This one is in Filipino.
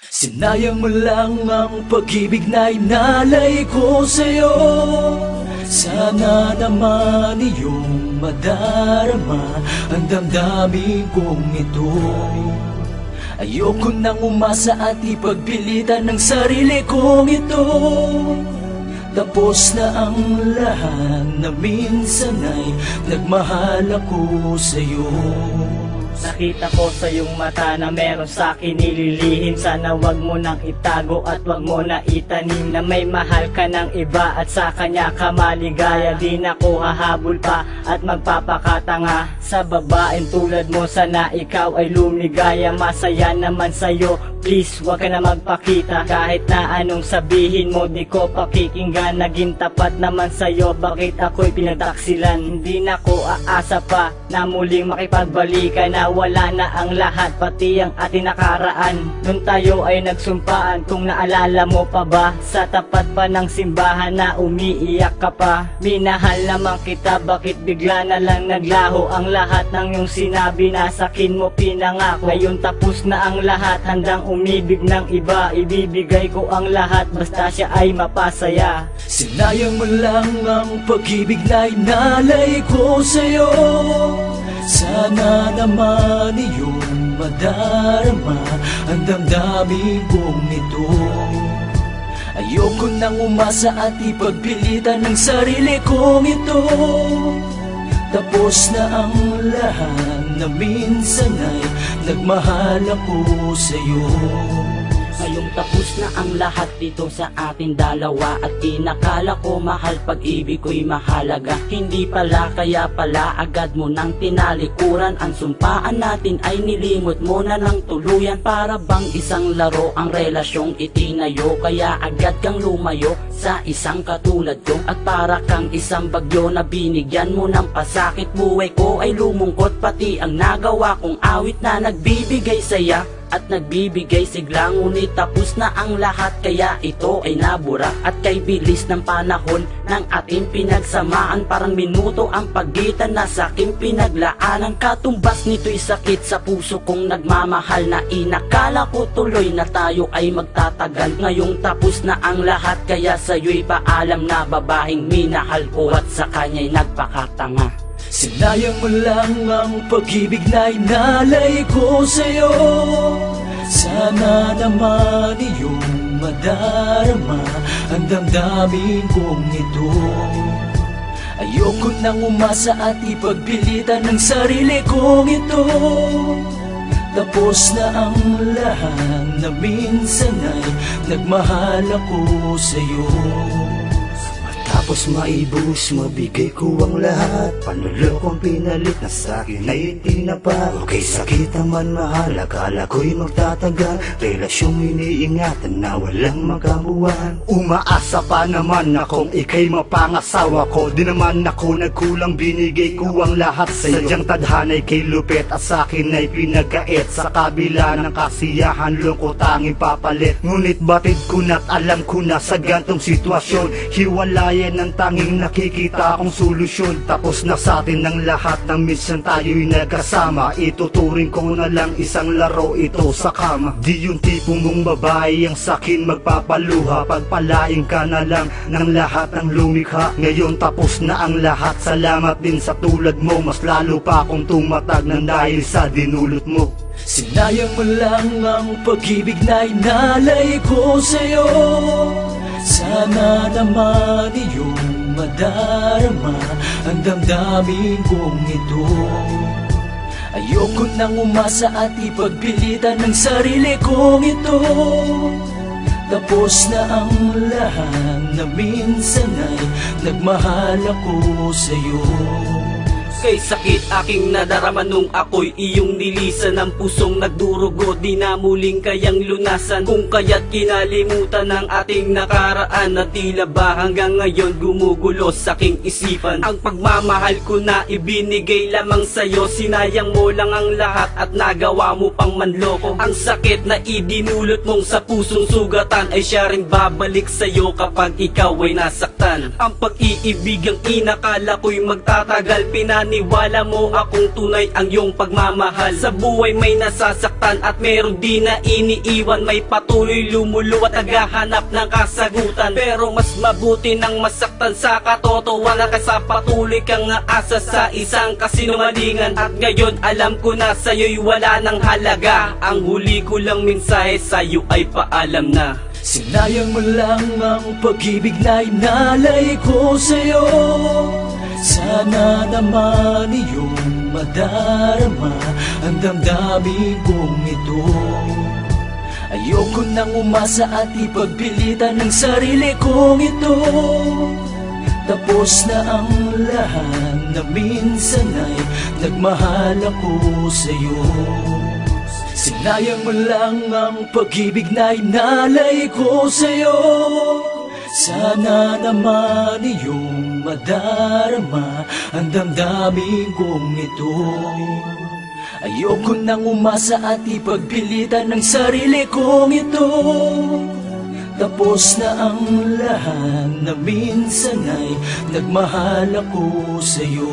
Sinayang mo lang ang pag-ibig na inalay ko sa'yo. Sana naman iyong madarama ang damdamin kong ito. Ayoko nang umasa at ipagpilitan ng sarili kong ito. Tapos na ang lahat na minsan ay nagmahal ako sa'yo. Nakita ko sa iyong mata na meron sa akin nililihim. Sana wag mo nang itago at wag mo na itanim na may mahal ka ng iba at sa kanya ka maligaya. Di na ko hahabol pa at magpapakatanga sa babaeng tulad mo. Sana ikaw ay lumigaya, masaya naman sa'yo. Please wag ka na magpakita, kahit na anong sabihin mo di ko pakikinggan. Naging tapat naman sa'yo, bakit ako'y pinagtaksilan? Hindi na ko aasa pa na muling makipagbalikan, na wala na ang lahat, pati ang ating nakaraan. Noon tayo ay nagsumpaan, kung naalala mo pa ba, sa tapat pa ng simbahan na umiiyak ka pa. Minahal naman kita, bakit bigla na lang naglaho ang lahat ng iyong sinabi na sakin mo pinangako? Ngayon tapos na ang lahat, handang umibig ng iba. Ibibigay ko ang lahat, basta siya ay mapasaya. Sinayang mo lang ang pag-ibig na inalay ko sa'yo. Sana naman iyong madarama ang damdamin kong ito. Ayoko nang umasa at ipagpilitan ng sarili kong ito. Tapos na ang lahat na minsan ay nagmahal ako sa'yo. Ngayong tapos na ang lahat dito sa ating dalawa, at inakala ko mahal pag-ibig ko'y mahalaga. Hindi pala, kaya pala agad mo nang tinalikuran. Ang sumpaan natin ay nilimot mo na ng tuluyan. Para bang isang laro ang relasyong itinayo, kaya agad kang lumayo sa isang katulad ko. At para kang isang bagyo na binigyan mo ng pasakit. Buhay ko ay lumungkot, pati ang nagawa kong awit na nagbibigay saya at nagbibigay sigla. Ngunit tapos na ang lahat, kaya ito ay nabura. At kay bilis ng panahon ng ating pinagsamaan, parang minuto ang pagitan na sa aking pinaglaanan. Katumbas nito'y sakit sa puso kong nagmamahal, na inakala ko tuloy na tayo ay magtatagal. Ngayong tapos na ang lahat, kaya sa'yo'y paalam na babahing minahal ko at sa kanya'y nagpakatanga. Sinayang mo lang ang pag-ibig na inalay ko sa'yo. Sana naman iyong madarama ang damdamin kong ito. Ayoko nang umasa at ipagpilitan ng sarili kong ito. Tapos na ang lahat na minsan ay nagmahal ako sa'yo. Tapos maibus, mabigay ko ang lahat. Panlolokong pinalit na sa'kin ay tinapa. Okay, sakit man mahal, akala ko'y magtatagal. Relasyong iniingatan na walang magamuan. Umaasa pa naman akong ika'y mapangasawa ko. Di naman ako nagkulang, binigay ko ang lahat sa'yo. Sadyang tadhana'y kay lupet at sa'kin ay pinagkait. Sa kabila ng kasiyahan, lungkot tanging papalit. Ngunit batid ko na't alam ko na sa gantong sitwasyon, hiwalayan ng tanging nakikita akong solusyon. Tapos na sa atin ng lahat, ng minsan tayo'y nagkasama. Ituturing ko na lang isang laro ito sa kama. Di yung tipong mong babae ang sakin magpapaluha. Pagpalaing ka na lang ng lahat ng lumikha. Ngayon tapos na ang lahat, salamat din sa tulad mo. Mas lalo pa akong tumatag ng dahil sa dinulot mo. Sinayang mo lang ang pag-ibig na inalay ko sa'yo. Sana naman iyong madarama ang damdamin kong ito. Ayoko nang umasa at ipagpilitan ng sarili kong ito. Tapos na ang lahat na minsan ay nagmahal ako sa'yo. Kay sakit aking nadarama nung ako'y iyong nilisan. Ang pusong nagdurugo, di na muling kayang lunasan. Kung kaya't kinalimutan ng ating nakaraan, na tila ba hanggang ngayon gumugulo sa aking isipan. Ang pagmamahal ko na ibinigay lamang sa'yo, sinayang mo lang ang lahat at nagawa mo pang manloko. Ang sakit na idinulot mong sa pusong sugatan ay siya ring babalik sa'yo kapag ikaw ay nasaktan. Ang pag-iibig ang inakala ko'y magtatagal, ipaniwala mo akong tunay ang iyong pagmamahal. Sa buhay may nasasaktan at meron di na iniiwan, may patuloy lumuluwat naghahanap ng kasagutan. Pero mas mabuti nang masaktan sa katotohanan kaysa patuloy kang aasa sa isang kasinungalingan. At ngayon alam ko na sa'yo'y wala ng halaga, ang huli ko lang mensahe sa'yo ay paalam na. Sinayang mo lang ang pag-ibig na inalay ko sa'yo. Sana naman iyong madarama ang damdamin kong ito. Ayoko nang umasa at ipagpilitan ng sarili kong ito. Tapos na ang lahat na minsan ay nagmahal ako sa'yo. Sinayang mo lang ang pag-ibig na inalay ko sa'yo. Sana naman iyong madarama ang damdamin kong ito. Ayoko nang umasa at ipagpilitan ng sarili kong ito. Tapos na ang lahat na minsan ay nagmahal ako sa'yo.